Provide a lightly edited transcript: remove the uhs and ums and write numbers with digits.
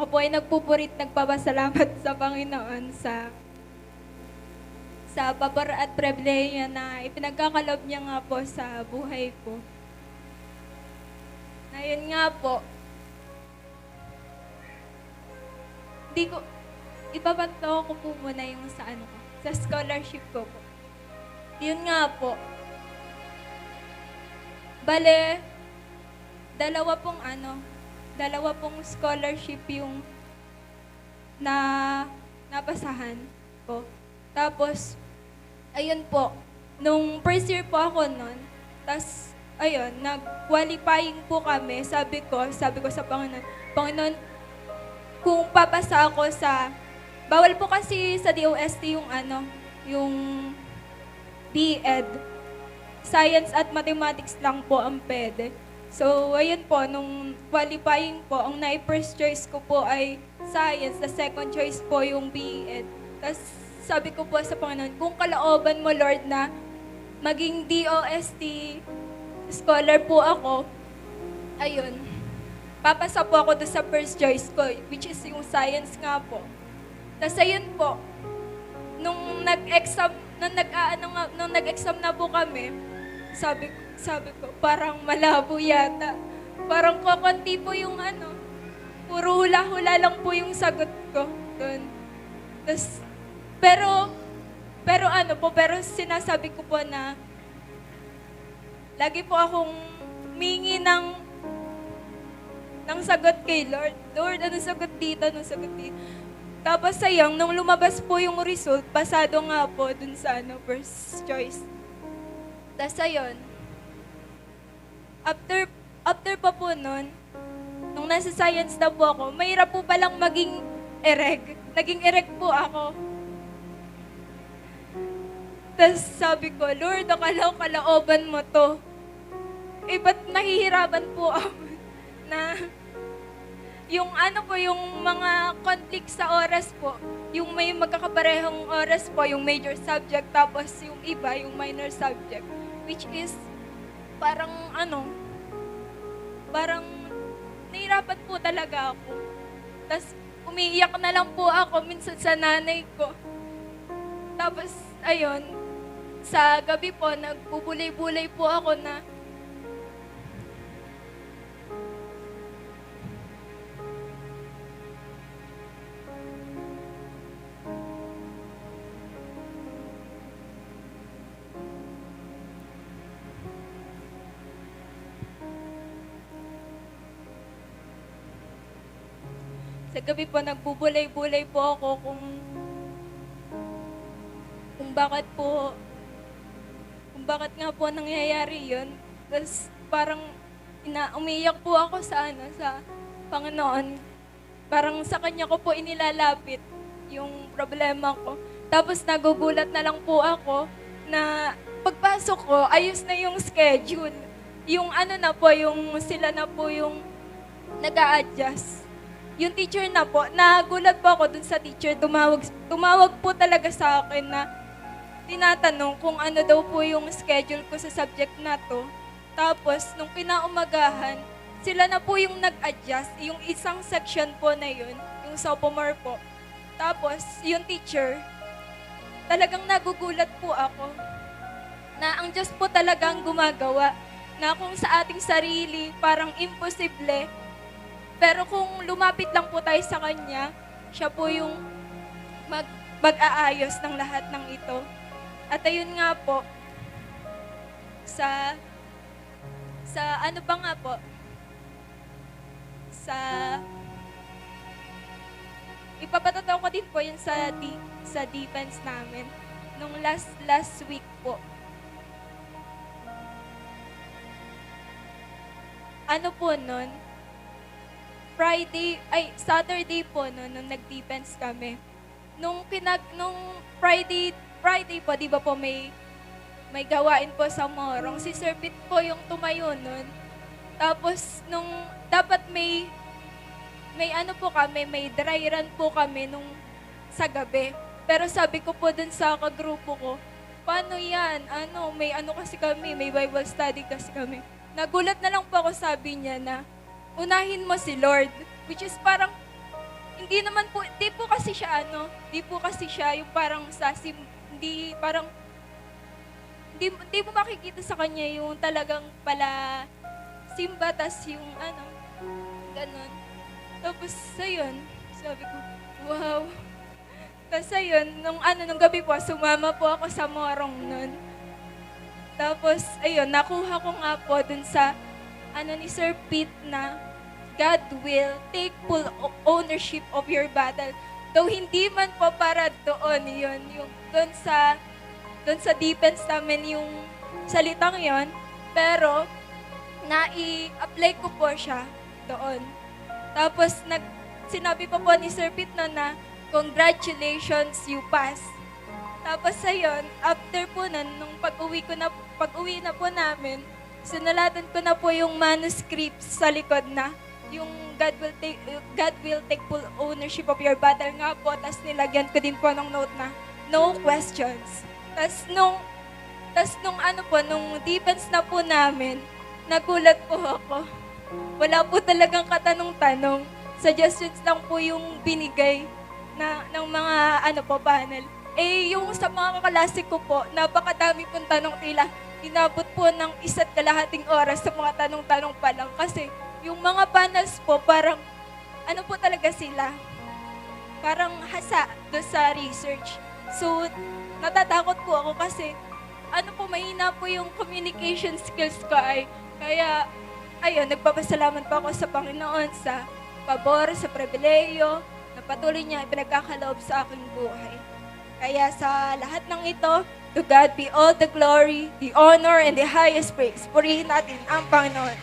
ako po ay nagpupurit, nagpapasalamat sa Panginoon sa pabor at pribilehiyo na ipinagkakalob niya nga po sa buhay ko. Na yun nga po, hindi ko, ibabato ko po muna yung sa ano ko, sa scholarship ko po. Yun nga po, bale, dalawa pong scholarship yung napasahan ko. Tapos, ayun po, nung first year po ako nun, tas, ayun, nag-qualifying po kami, sabi ko sa Panginoon, Panginoon, kung papasa ako sa, bawal po kasi sa DOST yung DED. Science at mathematics lang po ang pwede. So, ayun po, nung qualifying po, ang first choice ko po ay science, the second choice po yung BEd. Tapos, sabi ko po sa Panginoon, kung kalooban mo, Lord, na maging DOST scholar po ako, ayun, papasa po ako doon sa first choice ko, which is yung science nga po. Tapos, ayun po, nung nag-exam na po kami, sabi ko, parang malabo yata. Parang kakunti po yung puro hula-hula lang po yung sagot ko doon. Tapos, pero sinasabi ko po na lagi po akong mingi ng sagot kay Lord. Lord, anong sagot dito, anong sagot dito? Tapos sayang, nung lumabas po yung result, pasado nga po dun sa first choice. Tapos ayun, after pa po nun, nung nasa science na po ako, mahirap po palang maging ereg. Naging ereg po ako. Tapos sabi ko, Lord, akala ko kalaoban mo to. Eh, ba't nahihirapan po ako na yung yung mga conflict sa oras po, yung may magkakaparehong oras po, yung major subject, tapos yung iba, yung minor subject, which is parang nahirapan po talaga ako. Tapos umiiyak na lang po ako minsan sa nanay ko. Tapos, ayun, sa gabi po, nagbubulay-bulay po ako na nagbubulay-bulay po ako kung bakit nga po nangyayari yun. Tapos parang umiyak po ako sa Panginoon. Parang sa Kanya ko po inilalapit yung problema ko. Tapos nagugulat na lang po ako na pagpasok ko, ayos na yung schedule. Yung sila na po yung nag-a-adjust. Yung teacher na po, nagulat po ako dun sa teacher, tumawag po talaga sa akin na tinatanong kung ano daw po yung schedule ko sa subject na to. Tapos, nung kinaumagahan, sila na po yung nag-adjust, yung isang section po na yun, yung sophomore po. Tapos, yung teacher, talagang nagugulat po ako na ang Diyos po talagang gumagawa, na kung sa ating sarili, parang imposible. Pero kung lumapit lang po tayo sa Kanya, siya po yung mag-aayos ng lahat ng ito. At ayun nga po, sa ipapatataw ko din po yun sa defense namin nung last week po. Nun, Saturday po nung nag-defense kami. Nung Friday po, di ba po may gawain po sa Morong. Si Sir Pete po yung tumayo nun. Tapos dapat may dry run po kami sa gabi. Pero sabi ko po dun sa kagrupo ko, paano yan? May kasi kami, may Bible study kasi kami. Nagulat na lang po ako, sabi niya na, unahin mo si Lord. Which is parang hindi naman po, di po kasi siya yung parang hindi parang, hindi mo makikita sa kanya yung talagang pala simba, tas yung ganun. Tapos, ayun, sabi ko, wow. Tapos ayun, nung gabi po, sumama po ako sa morong nun. Tapos, ayun, nakuha ko nga po dun sa, ni Sir Pete na, God will take full ownership of your battle. Though hindi man po para doon, yun, yung doon sa defense namin yung salitang yon, pero nai-apply ko po siya doon. Tapos sinabi pa po ni Sir Pete no na, congratulations, you pass. Tapos ayun, after po nun, nung pag-uwi na po namin, sinulatan ko na po yung manuscript sa likod na, yung God will take full ownership of your battle nga po, tapos nilagyan ko din po ng note na, no questions. Tapos nung defense na po namin, nagulat po ako. Wala po talagang katanong-tanong. Suggestions lang po yung binigay ng mga panel. Yung sa mga kaklase ko po, napakadami pong tanong, tila inabot po ng 1.5 oras sa mga tanong-tanong pa lang. Kasi yung mga panels po, parang po talaga sila. Parang hasa do sa research. So, natatakot po ako kasi mahina po yung communication skills ko kaya, ayun, nagpapasalamat po ako sa Panginoon sa pabor, sa pribileyo, na patuloy niya ipinagkakaloob sa aking buhay. Kaya sa lahat ng ito, to God be all the glory, the honor, and the highest praise. Purihin natin ang Panginoon.